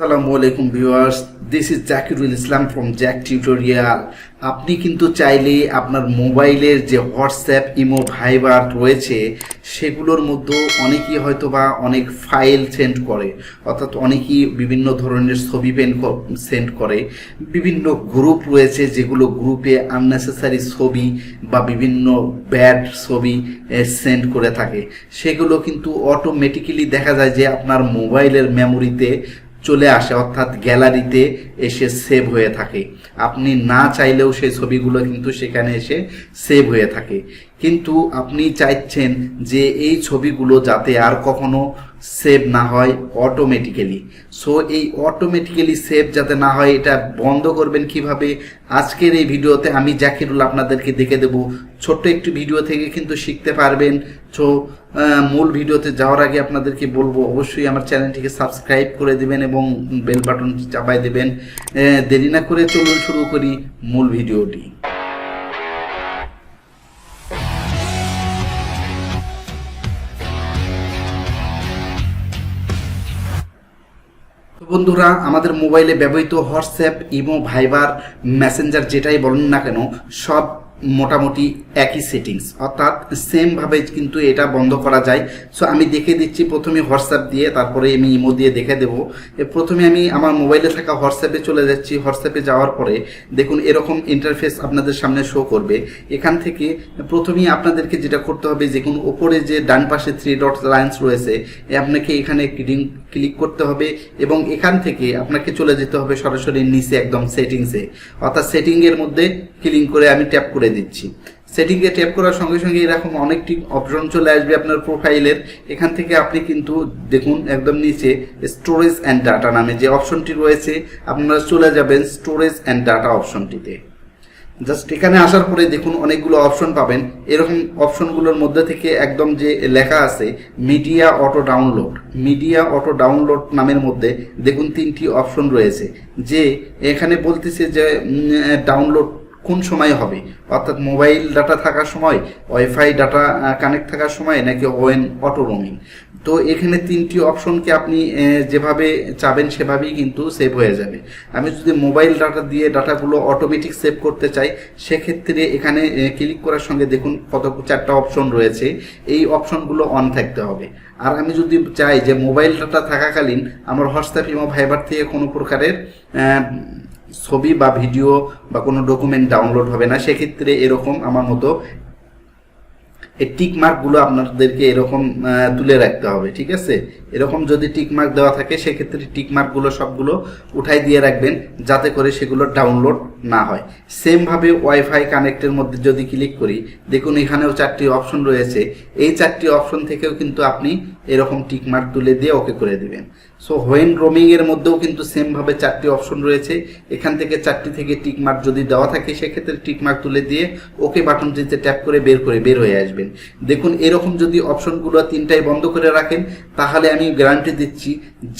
আসসালামু আলাইকুম viewers, this is Zakirul Islam from Jack tutorial. আপনি কিন্তু চাইলে আপনার মোবাইলের যে হোয়াটসঅ্যাপ, ইমো, ভাইবার রয়েছে সেগুলোর মধ্যেও অনেকেই হয়তো বা অনেক ফাইল সেন্ড করে, অর্থাৎ অনেকেই বিভিন্ন ধরনের ছবি সেন্ড করে। বিভিন্ন গ্রুপ রয়েছে যেগুলো গ্রুপে আননেসেসারি ছবি বা বিভিন্ন ব্যাড ছবি সেন্ড করে থাকে। সেগুলো কিন্তু অটোমেটিক্যালি দেখা যায় যে আপনার মোবাইলের মেমোরিতে চলে আসে, অর্থাৎ গ্যালারিতে এসে সেভ হয়ে থাকে। আপনি না চাইলেও সেই ছবিগুলো কিন্তু সেখানে এসে সেভ হয়ে থাকে। কিন্তু আপনি চাইছেন যে এই ছবিগুলো যাতে আর কখনো সেভ না হয় অটোমেটিক্যালি। সো এই অটোমেটিক্যালি সেভ যাতে না হয়, এটা বন্ধ করবেন কিভাবে, আজকের এই ভিডিওতে আমি জাকিরুল আপনাদেরকে দেখে দেব। ছোট্ট একটি ভিডিও থেকে কিন্তু শিখতে পারবেন। সো মূল ভিডিওতে যাওয়ার আগে আপনাদেরকে বলবো অবশ্যই আমার চ্যানেলটিকে সাবস্ক্রাইব করে দিবেন এবং বেল বাটনটি চাপাই দেবেন। দেরি না করে চলুন শুরু করি মূল ভিডিওটি। বন্ধুরা, আমাদের মোবাইলে ব্যবহৃত হোয়াটসঅ্যাপ, ইমো, ভাইবার, মেসেঞ্জার যেটাই বলেন না কেন, সব মোটামুটি একই সেটিংস, অর্থাৎ সেমভাবে কিন্তু এটা বন্ধ করা যায়। সো আমি দেখে দিচ্ছি প্রথমে হোয়াটসঅ্যাপ দিয়ে, তারপরে আমি ইমো দিয়ে দেখে দেবো। প্রথমে আমি আমার মোবাইলে থাকা হোয়াটসঅ্যাপে চলে যাচ্ছি। হোয়াটসঅ্যাপে যাওয়ার পরে দেখুন এরকম ইন্টারফেস আপনাদের সামনে শো করবে। এখান থেকে প্রথমেই আপনাদেরকে যেটা করতে হবে, যে কোনো ওপরে যে ডান পাশে 3 ডট লাইন্স রয়েছে, আপনাকে এখানে ক্লিক করতে হবে এবং এখান থেকে আপনাকে চলে যেতে হবে সরাসরি নিচে একদম সেটিংসে, অর্থাৎ সেটিংয়ের মধ্যে ক্লিক করে আমি ট্যাপ করে দিচ্ছি। সেটিংয়ে ট্যাপ করার সঙ্গে সঙ্গে এরকম অনেকটি অপশন চলে আসবে আপনার প্রোফাইলের। এখান থেকে আপনি কিন্তু দেখুন একদম নিচে স্টোরেজ অ্যান্ড ডাটা নামে যে অপশনটি রয়েছে, আপনারা চলে যাবেন স্টোরেজ অ্যান্ড ডাটা অপশনটিতে। জাস্ট এখানে আসার পরে দেখুন অনেকগুলো অপশন পাবেন। এরকম অপশনগুলোর মধ্যে থেকে একদম যে লেখা আছে media auto download, media auto download নামের মধ্যে দেখুন 3টি অপশন রয়েছে। যে এখানে বলতেছে যে ডাউনলোড কোন সময় হবে, অর্থাৎ মোবাইল ডাটা থাকার সময়, ওয়াইফাই ডাটা কানেক্ট থাকার সময়, নাকি ওয়েন অটো রোমিং। তো এখানে 3টি অপশনকে আপনি যেভাবে চাবেন সেভাবেই কিন্তু সেভ হয়ে যাবে। আমি যদি মোবাইল ডাটা দিয়ে ডাটাগুলো অটোমেটিক সেভ করতে চাই, সেক্ষেত্রে এখানে ক্লিক করার সঙ্গে দেখুন কত 4টা অপশন রয়েছে, এই অপশনগুলো অন থাকতে হবে। আর আমি যদি চাই যে মোবাইল ডাটা থাকাকালীন আমার হোয়াটসঅ্যাপ, ইমো, ভাইবার থেকে কোনো প্রকারের ছবি বা ভিডিও বা কোনো ডকুমেন্ট ডাউনলোড হবে না, সেক্ষেত্রে এরকম আমার মতো এই টিক মার্কগুলো আপনাদেরকে এরকম তুলে রাখতে হবে। ঠিক আছে, এরকম যদি টিক মার্ক দেওয়া থাকে সেক্ষেত্রে টিক মার্কগুলো সবগুলো উঠাই দিয়ে রাখবেন, যাতে করে সেগুলো ডাউনলোড না হয়। সেমভাবে ওয়াইফাই কানেক্টের মধ্যে যদি ক্লিক করি, দেখুন এখানেও 4টি অপশন রয়েছে। এই 4টি অপশন থেকেও কিন্তু আপনি এরকম টিক মার্ক তুলে দিয়ে ওকে করে দিবেন। সো হোয়েন রোমিং এর মধ্যেও কিন্তু সেমভাবে 4টি অপশন রয়েছে। এখান থেকে 4টি থেকে টিক মার্ক যদি দেওয়া থাকে, সেক্ষেত্রে টিক মার্ক তুলে দিয়ে ওকে বাটনটিতে ট্যাপ করে বের হয়ে আসবেন। দেখুন এরকম যদি অপশনগুলো 3টাই বন্ধ করে রাখেন, তাহলে আমি গ্যারান্টি দিচ্ছি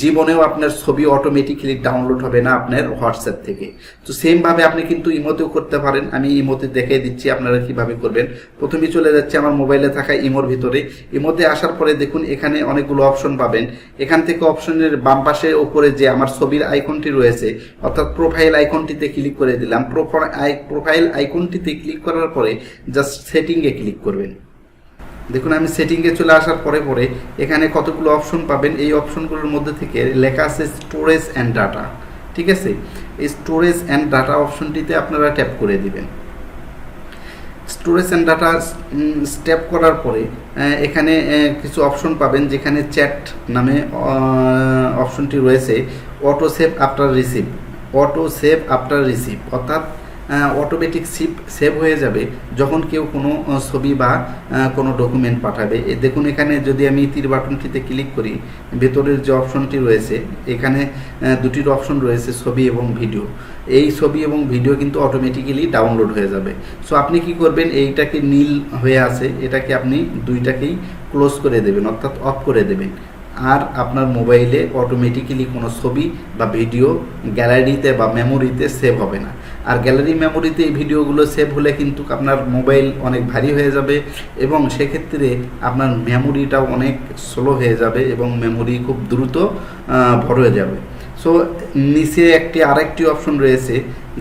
জীবনেও আপনার ছবি অটোমেটিক্যালি ডাউনলোড হবে না আপনার হোয়াটসঅ্যাপ থেকে। তো সেমভাবে আপনি কিন্তু ইমোতেও করতে পারেন। আমি ইমোতে দেখিয়ে দিচ্ছি আপনারা কিভাবে করবেন। প্রথমে চলে যাচ্ছে আমার মোবাইলে থাকা ইমোর ভিতরে। ইমোতে আসার পরে দেখুন এখানে অনেকগুলো অপশন পাবেন। এখান থেকে অপশনের বাম পাশে উপরে যে আমার ছবির আইকনটি রয়েছে, অর্থাৎ প্রোফাইল আইকনটিতে ক্লিক করে দিলাম। প্রোফাইল আইকনটিতে ক্লিক করার পরে জাস্ট সেটিংয়ে ক্লিক করবেন। দেখুন আমি সেটিংয়ে চলে আসার পরে এখানে কতগুলো অপশন পাবেন। এই অপশনগুলোর মধ্যে থেকে লেখা আছে স্টোরেজ অ্যান্ড ডাটা। ঠিক আছে, এই স্টোরেজ অ্যান্ড ডাটা অপশনটিতে আপনারা ট্যাপ করে দিবেন। স্টোরেজ অ্যান্ড ডাটা স্ট্যাপ করার পরে এখানে কিছু অপশন পাবেন, যেখানে চ্যাট নামে অপশনটি রয়েছে। Auto save after receive, auto save after receive, অর্থাৎ অটোমেটিক সেভ হয়ে যাবে যখন কেউ কোনো ছবি বা কোনো ডকুমেন্ট পাঠাবে। দেখুন এখানে যদি আমি তীর বাটনটিতে ক্লিক করি, ভেতরের যে অপশনটি রয়েছে, এখানে 2টির অপশন রয়েছে, ছবি এবং ভিডিও। এই ছবি এবং ভিডিও কিন্তু অটোমেটিক্যালি ডাউনলোড হয়ে যাবে। সো আপনি কি করবেন, এইটাকে নীল হয়ে আছে, এটাকে আপনি 2টাকেই ক্লোজ করে দেবেন, অর্থাৎ অফ করে দেবেন। আর আপনার মোবাইলে অটোমেটিক্যালি কোনো ছবি বা ভিডিও গ্যালারিতে বা মেমোরিতে সেভ হবে না। আর গ্যালারি মেমোরিতে এই ভিডিওগুলো সেভ হলে কিন্তু আপনার মোবাইল অনেক ভারী হয়ে যাবে এবং সেক্ষেত্রে আপনার মেমোরিটাও অনেক স্লো হয়ে যাবে এবং মেমোরি খুব দ্রুত ভরে যাবে। সো নিচে আরেকটি অপশন রয়েছে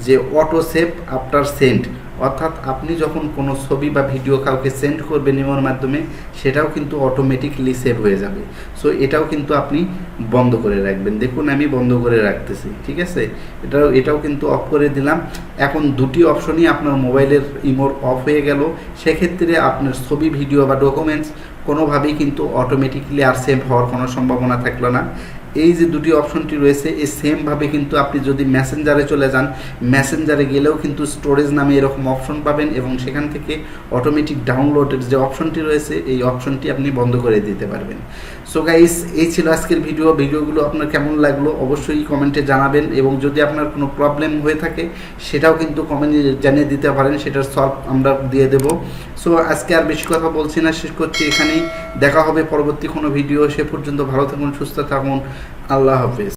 যে অটো সেভ আফটার সেন্ড, অর্থাৎ আপনি যখন কোনো ছবি বা ভিডিও কাউকে সেন্ড করবেন ইমোর মাধ্যমে সেটাও কিন্তু অটোমেটিকলি সেভ হয়ে যাবে। সো এটাও কিন্তু আপনি বন্ধ করে রাখবেন। দেখুন আমি বন্ধ করে রাখতেছি, ঠিক আছে। এটাও কিন্তু অফ করে দিলাম। এখন দুটি অপশনই আপনার মোবাইলের ইমোর অফ হয়ে গেল। সেক্ষেত্রে আপনার ছবি, ভিডিও বা ডকুমেন্টস কোনোভাবেই কিন্তু অটোমেটিকলি আর সেভ হওয়ার কোনো সম্ভাবনা থাকলো না। এই যে দুটি অপশনটি রয়েছে এই সেমভাবে কিন্তু আপনি যদি মেসেঞ্জারে চলে যান, মেসেঞ্জারে গেলেও কিন্তু স্টোরেজ নামে এরকম অপশন পাবেন এবং সেখান থেকে অটোমেটিক ডাউনলোডের যে অপশনটি রয়েছে এই অপশনটি আপনি বন্ধ করে দিতে পারবেন। সো গাইস, এই ছিল আজকের ভিডিওগুলো আপনার কেমন লাগলো অবশ্যই কমেন্টে জানাবেন, এবং যদি আপনার কোনো প্রবলেম হয়ে থাকে সেটাও কিন্তু কমেন্টে জানিয়ে দিতে পারেন, সেটার সলভ আমরা দিয়ে দেব। সো আজকে আর বেশি কথা বলছি না, শেষ করছি এখানেই। দেখা হবে পরবর্তী কোনো ভিডিও। সে পর্যন্ত ভালো থাকুন, সুস্থ থাকুন, আল্লাহ হাফেজ।